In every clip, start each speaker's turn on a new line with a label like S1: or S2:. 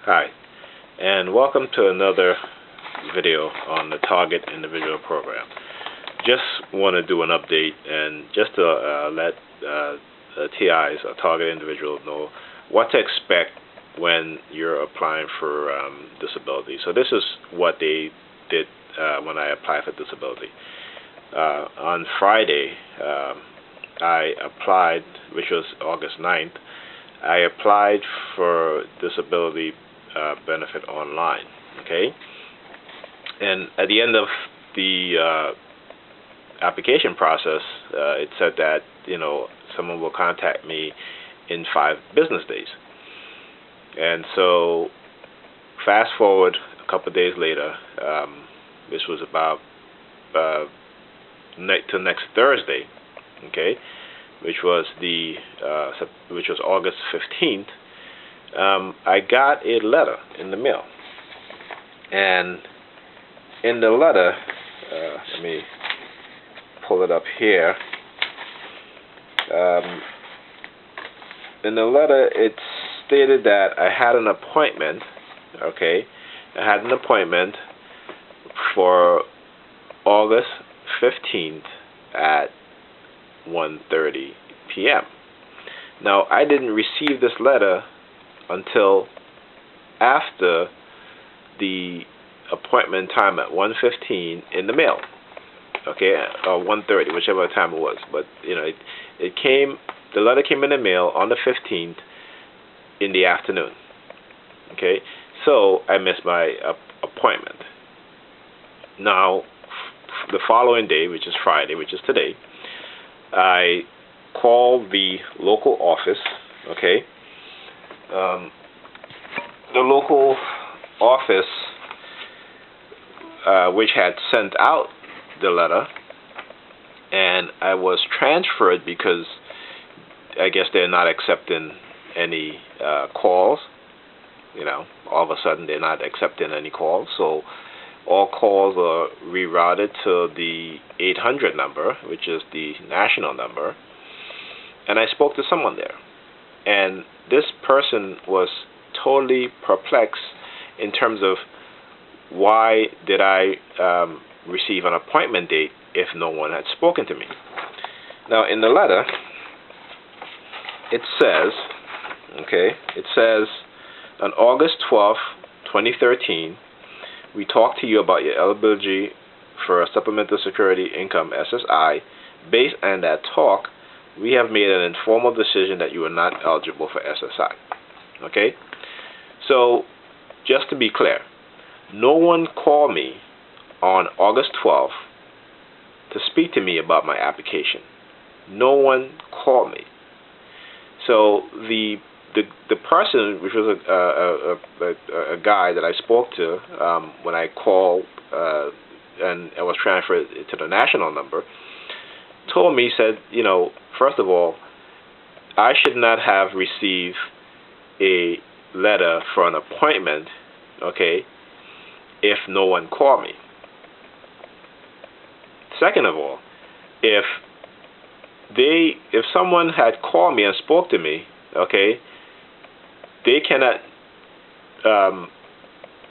S1: Hi, and welcome to another video on the Target Individual Program. Just want to do an update and just to let TIs, or Target Individual, know what to expect when you're applying for disability. So this is what they did when I applied for disability. On Friday, I applied, which was August 9th, I applied for disability benefit online, okay? And at the end of the application process, it said that, someone will contact me in 5 business days. And so fast forward a couple of days later, this was about to next Thursday, okay, which was August 15th. I got a letter in the mail, and in the letter, let me pull it up here. In the letter, it stated that I had an appointment. Okay, I had an appointment for August 15th at 1:30 p.m. Now, I didn't receive this letter until after the appointment time at 1:15 in the mail, okay, or 1:30, whichever time it was. But it came. The letter came in the mail on the 15th in the afternoon. Okay, so I missed my appointment. Now, the following day, which is Friday, which is today, I called the local office. Okay. The local office, which had sent out the letter, and I was transferred because I guess they're not accepting any calls. All of a sudden they're not accepting any calls, so all calls are rerouted to the 800 number, which is the national number, and I spoke to someone there. And this person was totally perplexed in terms of why did I receive an appointment date if no one had spoken to me. Now, in the letter, it says, on August 12th, 2013, we talked to you about your eligibility for a Supplemental Security Income, SSI. Based on that talk, we have made an informal decision that you are not eligible for SSI. Okay? So, just to be clear, no one called me on August 12th to speak to me about my application. No one called me. So, the person, which was a guy that I spoke to when I called and I was transferred to the national number, told me, said, first of all, I should not have received a letter for an appointment, okay, if no one called me. Second of all, if someone had called me and spoke to me, okay, they cannot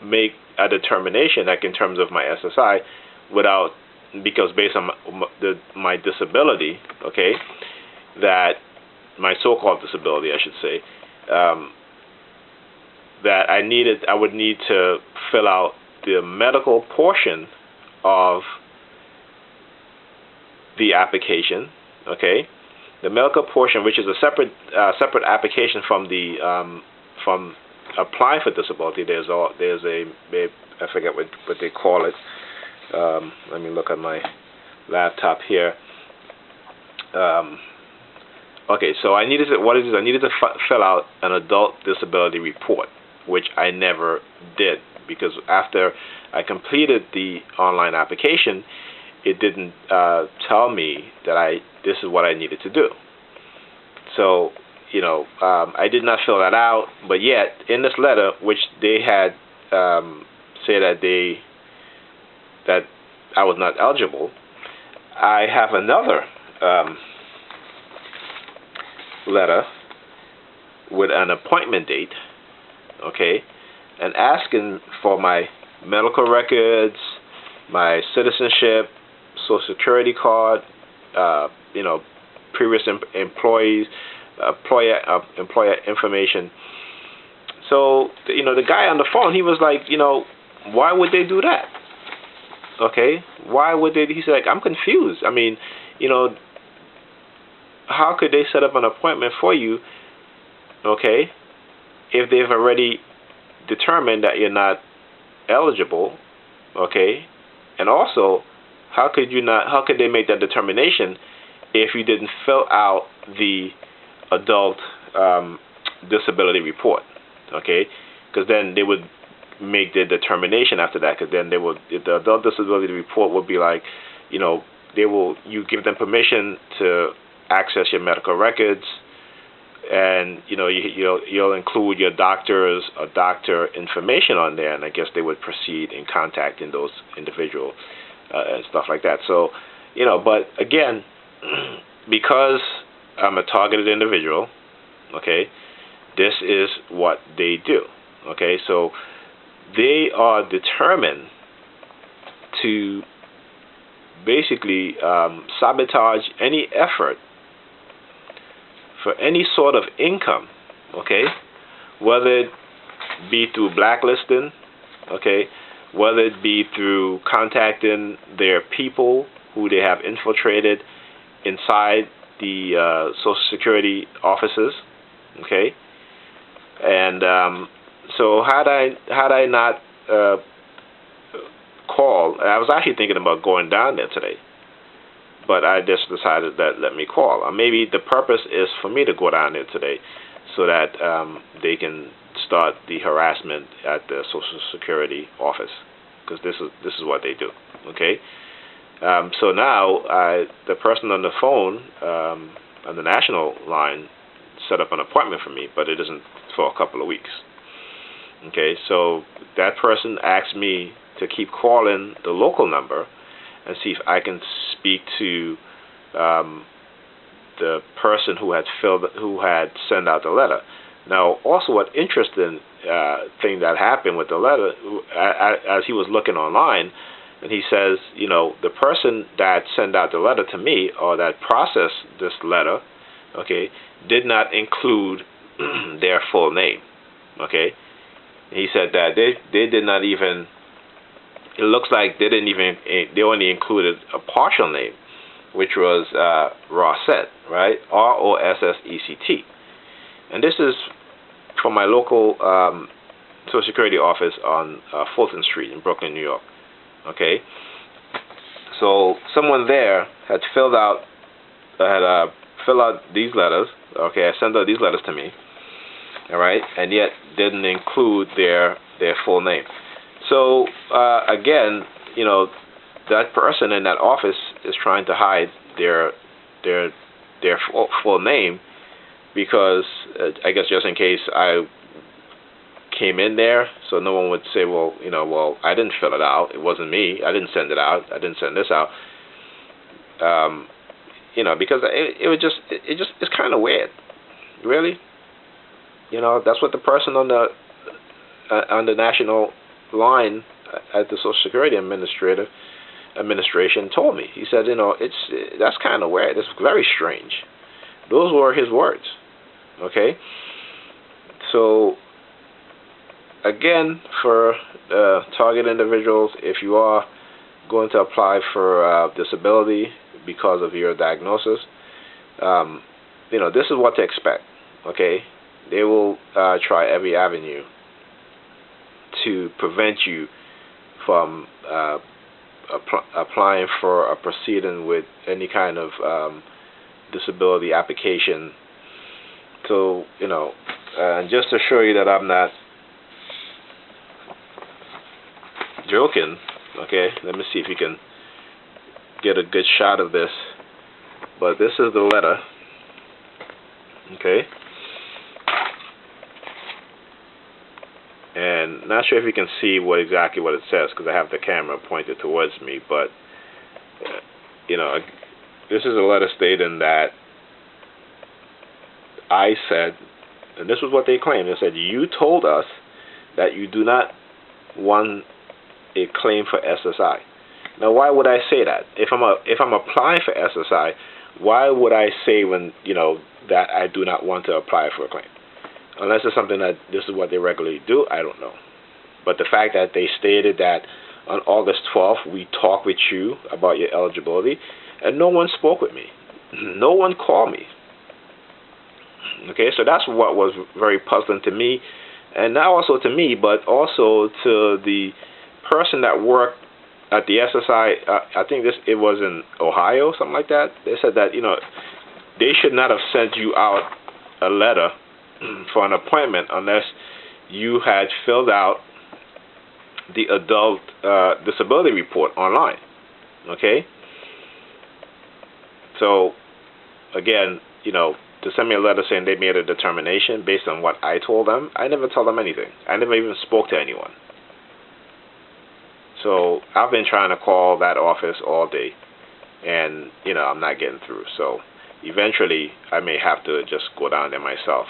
S1: make a determination, like in terms of my SSI, because based on my disability, okay, that my so-called disability, I should say, that I would need to fill out the medical portion of the application, okay, the medical portion, which is a separate application from the from applying for disability. There's I forget what they call it. Let me look at my laptop here. Okay, so I needed to fill out an adult disability report, which I never did, because after I completed the online application, it didn't tell me that this is what I needed to do. So, I did not fill that out, but yet in this letter, which they had said that I was not eligible, I have another letter with an appointment date, okay, and asking for my medical records, my citizenship, social security card, previous employer information. So, the guy on the phone, he was like, why would they do that? Okay, why would they? He's like, I'm confused. I mean, how could they set up an appointment for you, okay, if they've already determined that you're not eligible, okay? And also, how could they make that determination if you didn't fill out the adult disability report, okay? Because then they would make the determination after that, because then the adult disability report would be like, you give them permission to access your medical records, and you'll include your doctor information on there, and I guess they would proceed in contacting those individuals and stuff like that. So, but again, because I'm a targeted individual, okay, this is what they do, okay. So they are determined to basically sabotage any effort for any sort of income, okay, whether it be through blacklisting, okay, whether it be through contacting their people who they have infiltrated inside the Social Security offices, okay. And so had I not called, I was actually thinking about going down there today, but I just decided that let me call. Maybe the purpose is for me to go down there today so that they can start the harassment at the Social Security office, because this is what they do, okay. So now the person on the phone on the national line set up an appointment for me, but it isn't for a couple of weeks. Okay, so that person asked me to keep calling the local number and see if I can speak to the person who had sent out the letter. Now, also, what interesting thing that happened with the letter, as he was looking online, and he says, the person that sent out the letter to me, or that processed this letter, okay, did not include their full name, okay. He said that they did not even, it looks like they only included a partial name, which was Rossett, right? Rossect. And this is from my local Social Security office on Fulton Street in Brooklyn, New York, okay? So someone there had filled out these letters, okay? I sent out these letters to me, all right, and yet didn't include their full name. So again, that person in that office is trying to hide their full name, because I guess just in case I came in there, so no one would say, well, I didn't fill it out. It wasn't me. I didn't send it out. I didn't send this out. Because it's kind of weird, really. That's what the person on the national line at the Social Security administration told me. He said, that's kind of weird. It's very strange. Those were his words. Okay. So again, for target individuals, if you are going to apply for disability because of your diagnosis, this is what to expect. Okay. They will try every avenue to prevent you from applying for a proceeding with any kind of disability application. So, and just to show you that I'm not joking, okay, let me see if you can get a good shot of this. But this is the letter, okay. And not sure if you can see exactly what it says, because I have the camera pointed towards me, but this is a letter stating that I said, and this was what they claimed. They said, you told us that you do not want a claim for SSI. Now, why would I say that? If I'm applying for SSI, why would I say that I do not want to apply for a claim? Unless it's something that this is what they regularly do, I don't know. But the fact that they stated that on August 12th, we talked with you about your eligibility, and no one spoke with me. No one called me. Okay, so that's what was very puzzling to me, and not also to me, but also to the person that worked at the SSI. I think it was in Ohio, something like that. They said that they should not have sent you out a letter for an appointment unless you had filled out the adult disability report online. Okay, so again, to send me a letter saying they made a determination based on what I told them, I never told them anything. I never even spoke to anyone. So I've been trying to call that office all day, and I'm not getting through. So eventually I may have to just go down there myself.